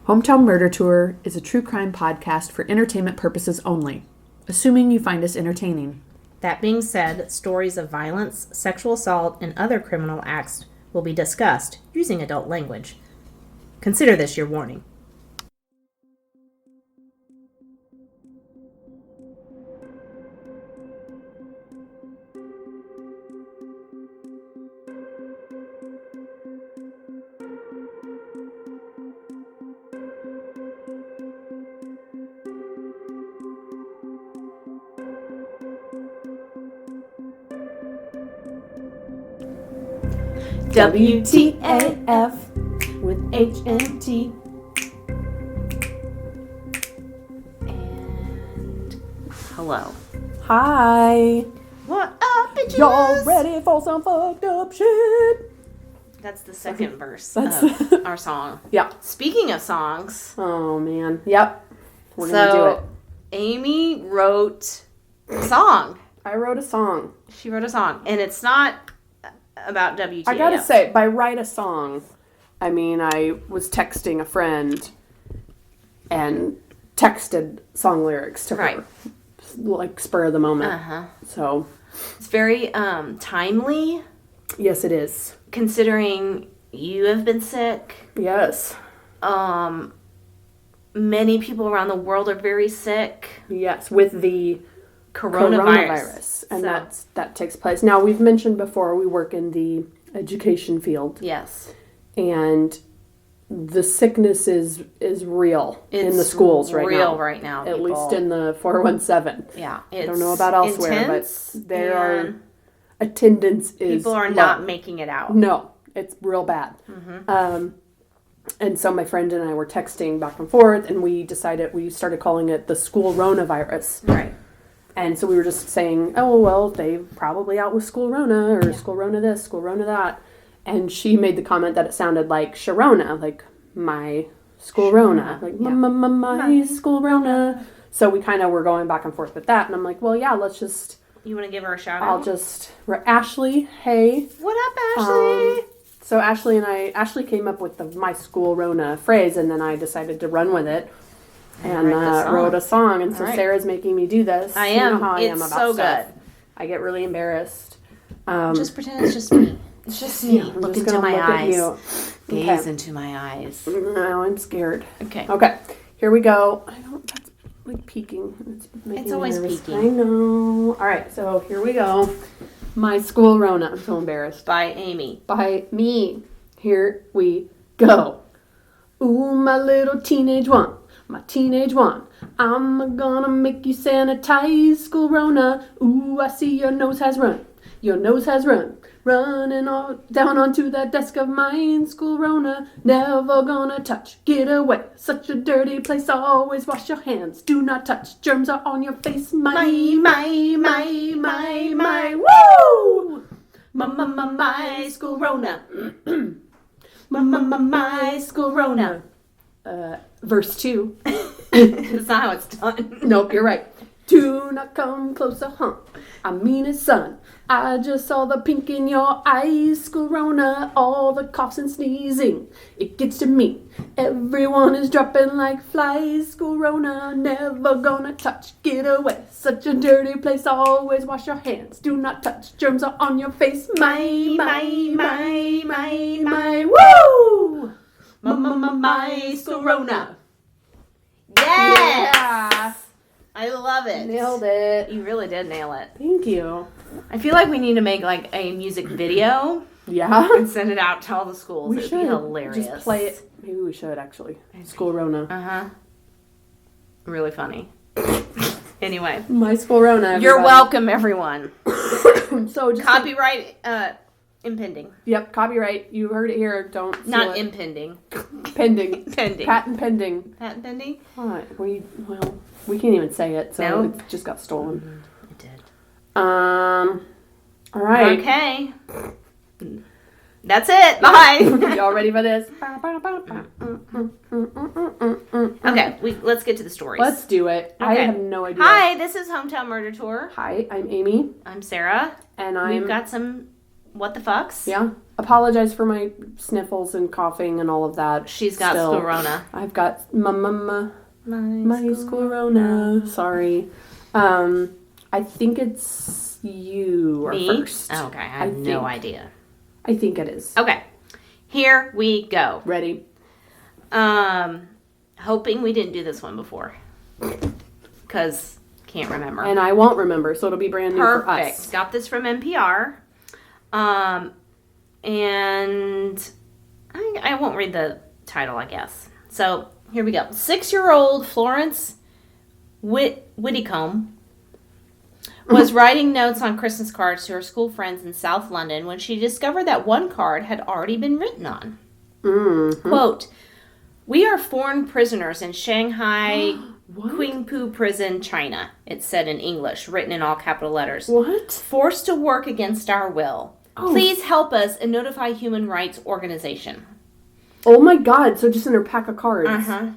Hometown Murder Tour is a true crime podcast for entertainment purposes only, assuming you find us entertaining. That being said, stories of violence, sexual assault, and other criminal acts will be discussed using adult language. Consider this your warning. WTAF with HMT. And hello. Hi. What up, bitches? Y'all ready for some fucked up shit? That's the second verse That's of our song. Yeah. Speaking of songs. Oh, man. Yep. We're going to do it. Amy wrote a song. I wrote a song. She wrote a song. And it's not about WTAF. I gotta say, by write a song, I mean I was texting a friend and texted song lyrics to her. Like spur of the moment. Uh-huh. So it's very timely. Yes, it is. Considering you have been sick. Yes. Many people around the world are very sick. Yes, with the coronavirus. And so that takes place. Now, we've mentioned before we work in the education field. Yes. And the sickness is real in the schools right now. It's real right now, At people. least in the 417. Yeah. I don't know about elsewhere, intense, but there are... Attendance is people are low. not making it out. No, it's real bad. Mm-hmm. And so my friend and I were texting back and forth, and we started calling it the school Ronavirus. Right. And so we were just saying, oh, well, they probably out with school Rona, or school Rona this, school Rona that. And she made the comment that it sounded like Sharona, like my school Rona. Like, my school Rona. So we kind of were going back and forth with that. And I'm like, well, yeah, let's just... You want to give her a shout out? Ashley, hey. What up, Ashley? So Ashley came up with the my school Rona phrase, and then I decided to run with it. And wrote a song, and so Sarah's making me do this. I am. You know how I am It's about so stuff. good. I get really embarrassed. Just pretend it's just me. It's just me. Look into my eyes. Gaze into my eyes. No, I'm scared. Okay. Okay. Here we go. That's like peeking. It's always nervous. peeking. I know. All right. So here we go. My school Rona. I'm so embarrassed. By Amy. By me. Here we go. Ooh, my little teenage one. My teenage one, I'm gonna make you sanitize, school Rona. Ooh, I see your nose has run. Your nose has run. Running all down onto that desk of mine, school Rona. Never gonna touch. Get away. Such a dirty place. Always wash your hands. Do not touch. Germs are on your face. My, woo! My school Rona. My school Rona. Verse 2. That's not how it's done. Nope, you're right. Do not come closer, huh? I mean it, son. I just saw the pink in your eyes, school Rona. All the coughs and sneezing. It gets to me. Everyone is dropping like flies, school Rona. Never gonna touch. Get away. Such a dirty place. Always wash your hands. Do not touch. Germs are on your face. My, woo! My school Rona. Yes! Yeah. I love it. Nailed it. You really did nail it. Thank you. I feel like we need to make like a music video Yeah. and send it out to all the schools. It'd be hilarious. Just play it. Maybe we should actually. School Rona. Uh-huh. Really funny. Anyway. My school Rona. Everybody. You're welcome, everyone. So just copyright impending. Yep, copyright. You heard it here. Don't steal Not it. impending. Pending. Pending. Patent pending. Patent pending? Alright, we can't even say it, so Nope. it just got stolen. It did. Alright. Okay. That's it. Bye. Y'all ready for this? Okay, let's get to the stories. Let's do it. Okay. I have no idea. Hi, this is Hometown Murder Tour. Hi, I'm Amy. I'm Sarah. And We've got some what the fucks? Yeah. Apologize for my sniffles and coughing and all of that. She's got Still, corona. I've got my corona. Sorry. I think it's you Me? first. Oh, okay, I have no idea. I think it is. Okay, here we go. Ready? Hoping we didn't do this one before. Because can't remember. And I won't remember, so it'll be brand new for us. Perfect. Got this from NPR. And I won't read the title, I guess. So here we go. 6-year-old Florence Whitcomb was writing notes on Christmas cards to her school friends in South London when she discovered that one card had already been written on. Mm-hmm. Quote, "We are foreign prisoners in Shanghai Qingpu Prison, China," it said in English, written in all capital letters. What? "Forced to work against our will. Oh. Please help us and notify Human Rights Organization." Oh my god, so just in her pack of cards. Uh-huh.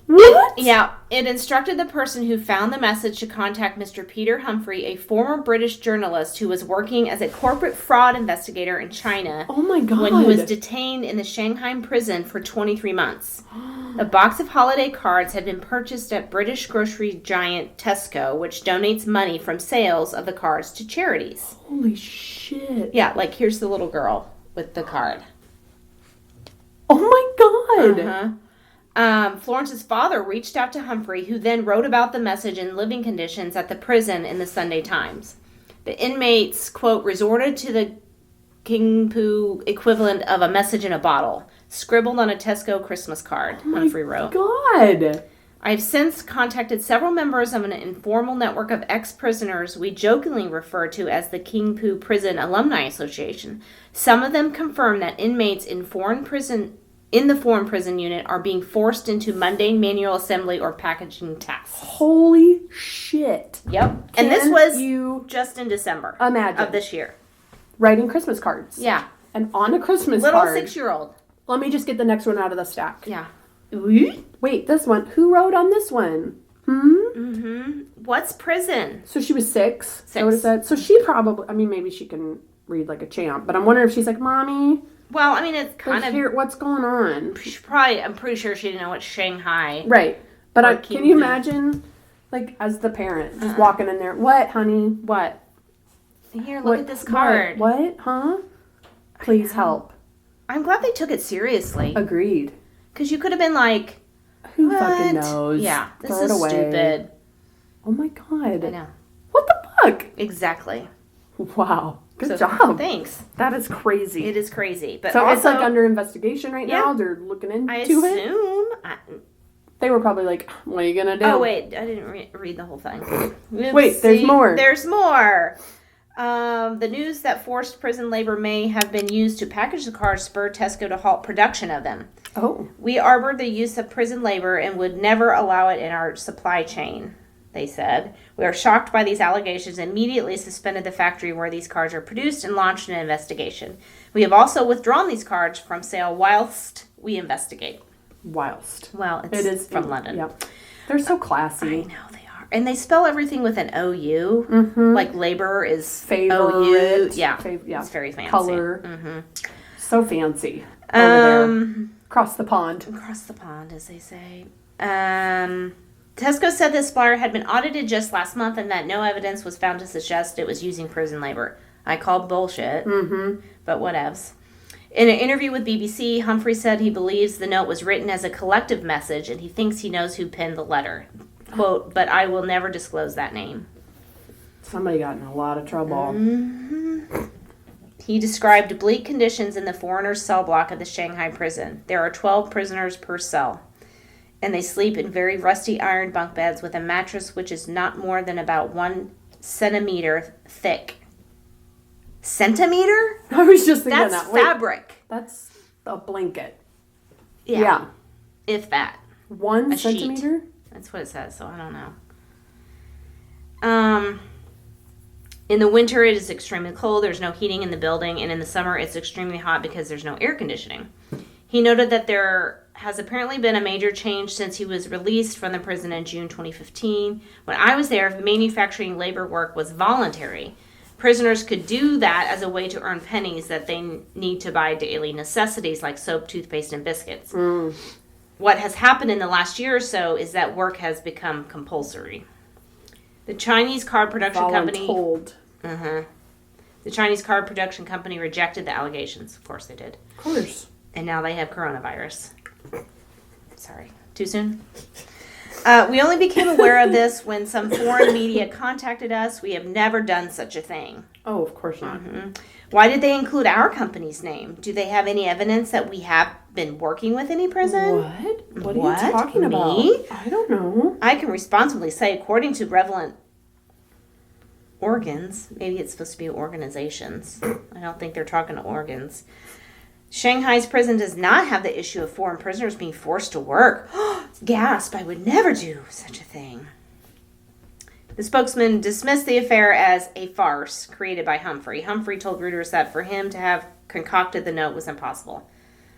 What? Yeah, it instructed the person who found the message to contact Mr. Peter Humphrey, a former British journalist who was working as a corporate fraud investigator in China. Oh my god. When he was detained in the Shanghai prison for 23 months. A box of holiday cards had been purchased at British grocery giant Tesco, which donates money from sales of the cards to charities. Holy shit. Yeah, like here's the little girl with the card. Oh my god. Uh-huh. Florence's father reached out to Humphrey, who then wrote about the message and living conditions at the prison in the Sunday Times. The inmates, quote, resorted to the Qingpu equivalent of a message in a bottle, scribbled on a Tesco Christmas card, Humphrey wrote. God. I have since contacted several members of an informal network of ex-prisoners we jokingly refer to as the Qingpu Prison Alumni Association. Some of them confirm that inmates in the foreign prison unit are being forced into mundane manual assembly or packaging tasks. Holy shit. Yep. And this was you just in December imagine of this year. Writing Christmas cards. Yeah. And on a Christmas Little card. 6-year-old. Let me just get the next one out of the stack. Yeah. Wait, this one. Who wrote on this one? What's prison? So she was 6. 6. So what is that? So she probably, I mean, maybe she can read like a champ, but I'm wondering if she's like, Mommy, Well, I mean, it's kind of... here, what's going on? I'm pretty sure she didn't know what Shanghai... Right. But can you Qingpu. imagine, like, as the parent, just walking in there, what, honey? What? Here, look at this card. What? Huh? Please help. I'm glad they took it seriously. Agreed. Because you could have been like... Who What? fucking knows? Yeah, this Throw it is away. stupid. Oh my god. I know. What the fuck? Exactly. Wow. Good So, job. Thanks. That is crazy. It is crazy. But So also, it's like under investigation right now? Yeah. They're looking into I it? assume... They were probably like, what are you going to do? Oh, wait. I didn't read the whole thing. Wait, there's more. There's more. The news that forced prison labor may have been used to package the cards spurred Tesco to halt production of them. Oh. We arbor the use of prison labor and would never allow it in our supply chain, they said. We are shocked by these allegations and immediately suspended the factory where these cards are produced and launched an investigation. We have also withdrawn these cards from sale whilst we investigate. Whilst. Well, It is from London. Yep. They're so classy. I know they are. And they spell everything with an O-U. Mm-hmm. Like labor is Favorite. O-U. Yeah. Yeah. It's very fancy. Color. Mm-hmm. So fancy. Over there. Across the pond. Across the pond, as they say. Tesco said this supplier had been audited just last month and that no evidence was found to suggest it was using prison labor. I called bullshit, but whatevs. In an interview with BBC, Humphrey said he believes the note was written as a collective message and he thinks he knows who penned the letter. Quote, but I will never disclose that name. Somebody got in a lot of trouble. He described bleak conditions in the foreigners' cell block of the Shanghai prison. There are 12 prisoners per cell, and they sleep in very rusty iron bunk beds with a mattress which is not more than about 1 centimeter thick. Centimeter? I was just thinking That's that. Wait, fabric. that's a blanket. Yeah. Yeah. If that. 1 A sheet. centimeter? That's what it says, so I don't know. In the winter, it is extremely cold. There's no heating in the building. And in the summer, it's extremely hot because there's no air conditioning. He noted that there has apparently been a major change since he was released from the prison in June 2015. When I was there, manufacturing labor work was voluntary. Prisoners could do that as a way to earn pennies that they need to buy daily necessities like soap, toothpaste, and biscuits. What has happened in the last year or so is that work has become compulsory. The Chinese card production company... The Chinese card production company rejected the allegations. Of course they did. Of course. And now they have coronavirus. Sorry. Too soon? We only became aware of this when some foreign media contacted us. We have never done such a thing. Oh, of course not. Why did they include our company's name? Do they have any evidence that we have been working with any prison? What are you talking about? Me? I don't know. I can responsibly say, according to relevant organs, maybe it's supposed to be organizations. I don't think they're talking to organs. Shanghai's prison does not have the issue of foreign prisoners being forced to work. Gasp, I would never do such a thing. The spokesman dismissed the affair as a farce created by Humphrey. Humphrey told Reuters that for him to have concocted the note was impossible.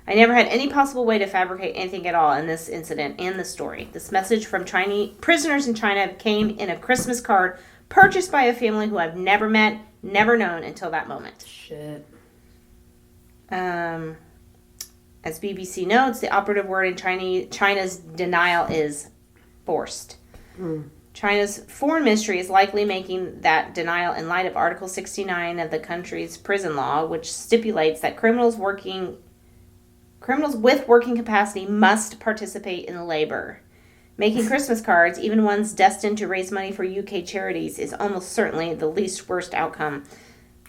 I never had any possible way to fabricate anything at all in this incident and the story. This message from Chinese prisoners in China came in a Christmas card purchased by a family who I've never met, never known until that moment. Shit. As BBC notes, the operative word in China's denial is forced. China's foreign ministry is likely making that denial in light of Article 69 of the country's prison law, which stipulates that criminals with working capacity must participate in labor. Making Christmas cards, even ones destined to raise money for UK charities, is almost certainly the least worst outcome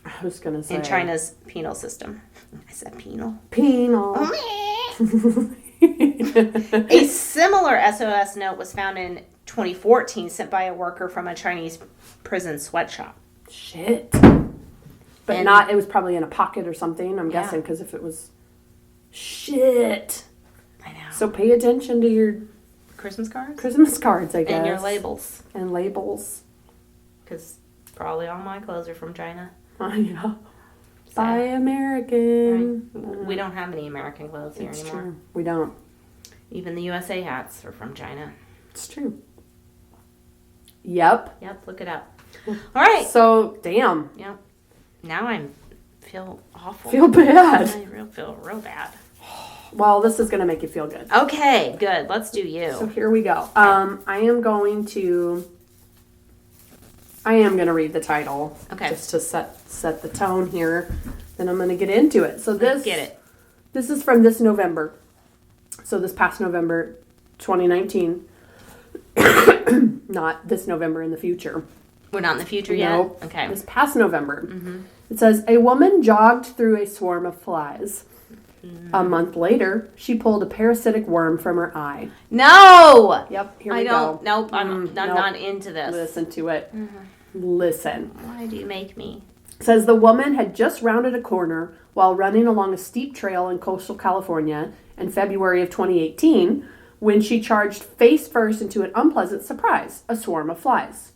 I was going to say. in China's penal system. I said penal. Penal. A similar SOS note was found in 2014 sent by a worker from a Chinese prison sweatshop. Shit. But it was probably in a pocket or something, I'm guessing, because if it was... Shit. I know. So pay attention to your... Christmas cards? Christmas cards, I guess. And your labels. And labels. Because probably all my clothes are from China. Yeah. Buy American. Right. We don't have any American clothes here anymore. True. We don't. Even the USA hats are from China. It's true. Yep. Yep, look it up. All right. So, damn. Yep. Now I feel awful. Feel bad. I feel real bad. Well, this is going to make you feel good. Okay, good. Let's do you. So here we go. I am going to read the title. Okay. Just to set the tone here. Then I'm going to get into it. So Let's get it. This is from this November. So this past November, 2019. Not this November in the future. We're not in the future yet? Nope. Okay. This past November. It says, a woman jogged through a swarm of flies. A month later, she pulled a parasitic worm from her eye. No! Yep, here we go. I don't. Nope, I'm not into this. Listen to it. Listen. Why do you make me? It says the woman had just rounded a corner while running along a steep trail in coastal California in February of 2018 when she charged face first into an unpleasant surprise, a swarm of flies.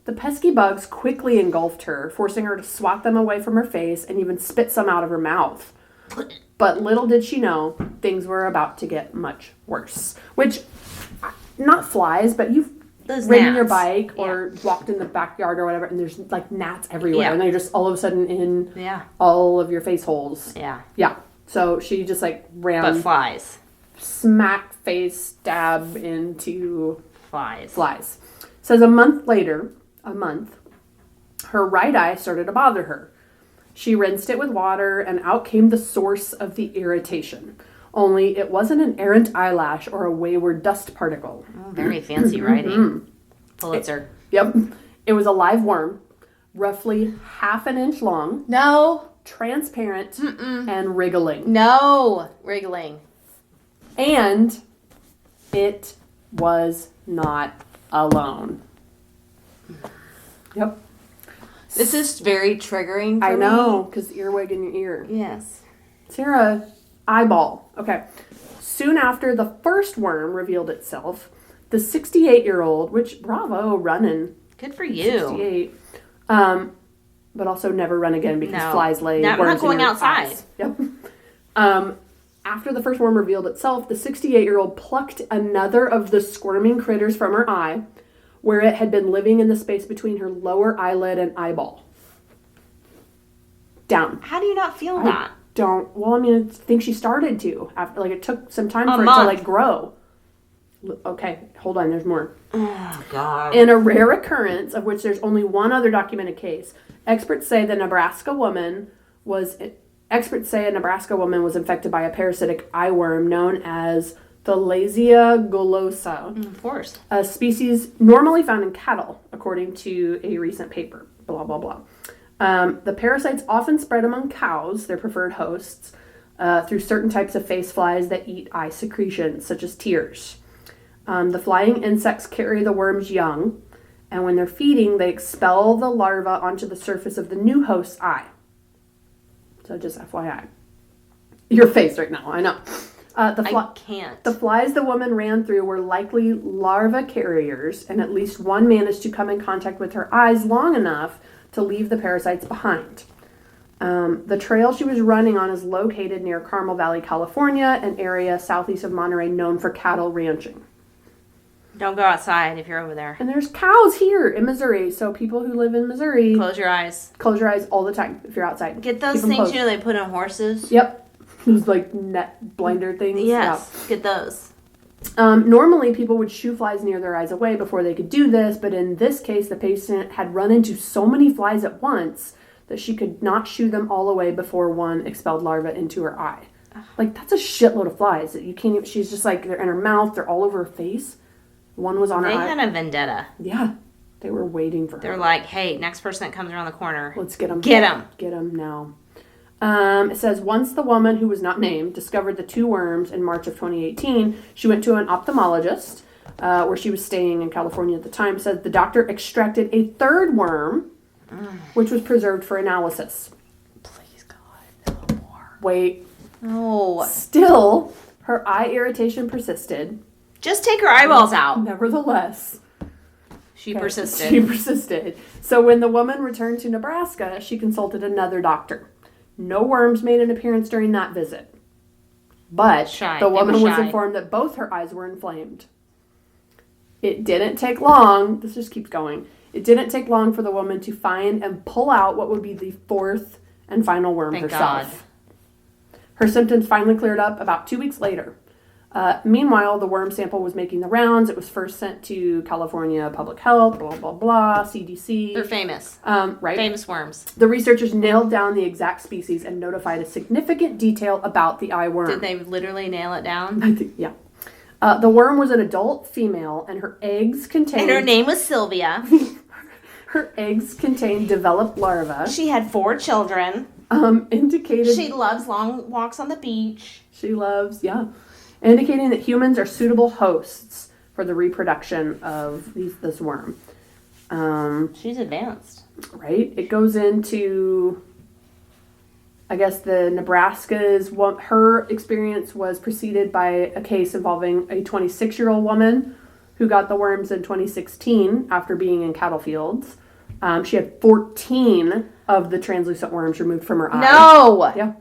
The pesky bugs quickly engulfed her, forcing her to swat them away from her face and even spit some out of her mouth. But little did she know, things were about to get much worse. Which, not flies, but you've ridden your bike or walked in the backyard or whatever, and there's like gnats everywhere. And they're just all of a sudden in all of your face holes. Yeah. Yeah. So she just like ran. But flies. Smack face stab into flies. Says a month later, her right eye started to bother her. She rinsed it with water, and out came the source of the irritation. Only it wasn't an errant eyelash or a wayward dust particle. Oh, very fancy writing. Pulitzer. Yep. It was a live worm, roughly half an inch long. No. Transparent and wriggling. No. Wriggling. And it was not alone. Yep. This is very triggering for I know, me. because earwig in your ear. Yes. Sarah, eyeball. Okay. Soon after the first worm revealed itself, the 68-year-old, which, bravo, running. Good for you. 68. But also never run again because flies lay worms I'm not going in your outside. eyes. Yep. After the first worm revealed itself, the 68-year-old plucked another of the squirming critters from her eye, where it had been living in the space between her lower eyelid and eyeball. down. How do you not feel I that? I think she started to. After, like, it took some time for it month. to, like, grow. Okay, hold on, there's more. Oh, God. In a rare occurrence, of which there's only one other documented case, experts say a Nebraska woman was infected by a parasitic eye worm known as Thalasia golosa. Of course. A species normally found in cattle, according to a recent paper. Blah, blah, blah. The parasites often spread among cows, their preferred hosts, through certain types of face flies that eat eye secretions, such as tears. The flying insects carry the worm's young, and when they're feeding, they expel the larva onto the surface of the new host's eye. So just FYI. Your face right now, I know. I can't. The flies the woman ran through were likely larva carriers, and at least one managed to come in contact with her eyes long enough to leave the parasites behind. The trail she was running on is located near Carmel Valley, California, an area southeast of Monterey known for cattle ranching. Don't go outside if you're over there. And there's cows here in Missouri, so people who live in Missouri... Close your eyes. Close your eyes all the time if you're outside. Get those things, they put on horses. Yep. Those, like, net blinder things. Yes, yeah. Get those. Normally, people would shoo flies near their eyes away before they could do this, but in this case, the patient had run into so many flies at once that she could not shoo them all away before one expelled larva into her eye. Like, that's a shitload of flies. You can't even... She's just, like, they're in her mouth, they're all over her face. One was on her eye. They had a vendetta. Yeah. They were waiting for her. They're like, hey, next person that comes around the corner. Let's get them. Get them. Get them now. It says, once the woman, who was not named, discovered the two worms in March of 2018, she went to an ophthalmologist, where she was staying in California at the time. Said the doctor extracted a third worm, which was preserved for analysis. Please, God, no more. Wait. No. Still, her eye irritation persisted. Just take her eyeballs out. Nevertheless. She persisted. She persisted. So when the woman returned to Nebraska, she consulted another doctor. No worms made an appearance during that visit. But the woman was informed that both her eyes were inflamed. It didn't take long. This just keeps going. It didn't take long for the woman to find and pull out what would be the fourth and final worm herself. God. Her symptoms finally cleared up about 2 weeks later. Meanwhile, the worm sample was making the rounds. It was first sent to California Public Health, blah, blah, blah, CDC. They're famous. Right? Famous worms. The researchers nailed down the exact species and notified a significant detail about the eye worm. Did they literally nail it down? I think, yeah. The worm was an adult female, and her eggs contained... And her name was Sylvia. Her eggs contained developed larvae. She had 4 children. Indicated... She loves long walks on the beach. She loves, yeah. Indicating that humans are suitable hosts for the reproduction of this worm. She's advanced. Right? It goes into, I guess, the Nebraska's... Her experience was preceded by a case involving a 26-year-old woman who got the worms in 2016 after being in cattle fields. She had 14 of the translucent worms removed from her eye. No! Yeah.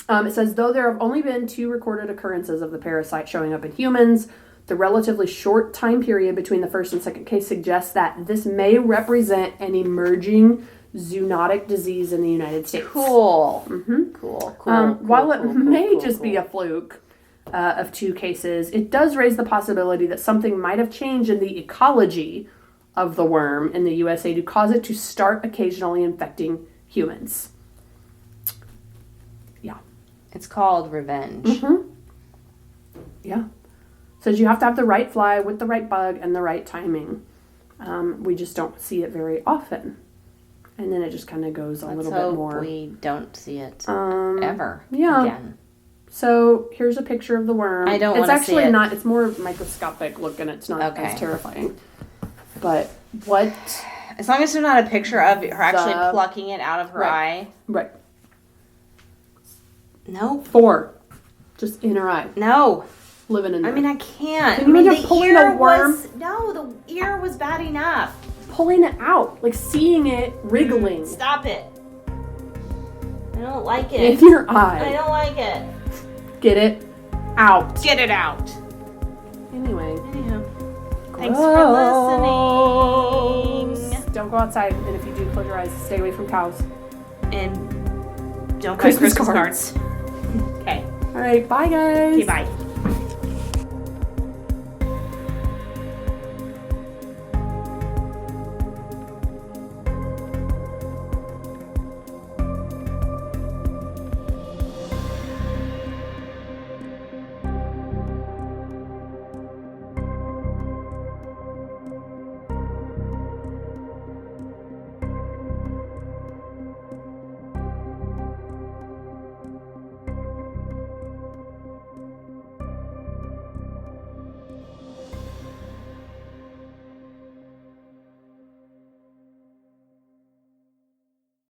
It says, though there have only been 2 recorded occurrences of the parasite showing up in humans, the relatively short time period between the first and second case suggests that this may represent an emerging zoonotic disease in the United States. Cool. Mm-hmm. Cool. While it may just be a fluke of 2 cases, it does raise the possibility that something might have changed in the ecology of the worm in the USA to cause it to start occasionally infecting humans. It's called revenge. Mm-hmm. Yeah. Says you have to have the right fly with the right bug and the right timing. We just don't see it very often. And then it just kind of goes a little bit more. We don't see it ever again. So here's a picture of the worm. I don't want to see it. It's actually not, it's more microscopic looking. It's not as terrifying. But what? As long as there's not a picture of her actually plucking it out of her eye. Right. No. 4. Just in her eye. No. Living in there. I mean, I can't. Can you imagine pulling a worm? The ear was bad enough. Pulling it out. Like seeing it wriggling. Stop it. I don't like it. In your eye. I don't like it. Get it out. Get it out. Anyway. Thanks for listening. Don't go outside. And if you do, close your eyes. Stay away from cows. And Don't buy Christmas Christmas cards. cards. Okay. All right, bye guys. Okay, bye.